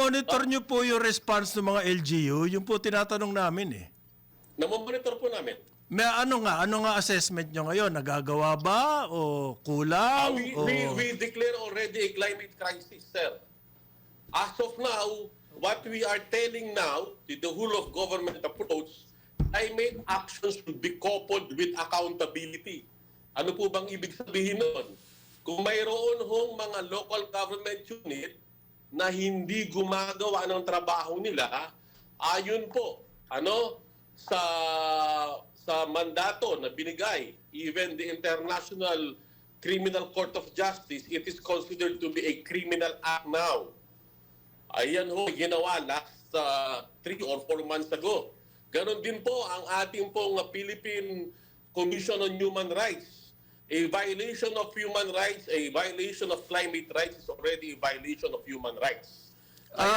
namomonitor nyo po yung response ng mga LGU? Yung po tinatanong namin eh. Namomonitor po namin. May ano nga assessment nyo ngayon? Nagagawa ba o kulang? We declare already a climate crisis, sir. As of now, what we are telling now, the whole of government approach, climate action should be coupled with accountability. Ano po bang ibig sabihin nun? Kung mayroon hong mga local government unit na hindi gumagawa ng trabaho nila, ayon po, sa mandato na binigay, even the International Criminal Court of Justice, it is considered to be a criminal act now. Ayan ho, ginawa last 3 or 4 months ago. Ganon din po ang ating pong Philippine Commission on Human Rights. A violation of human rights, a violation of climate rights is already a violation of human rights.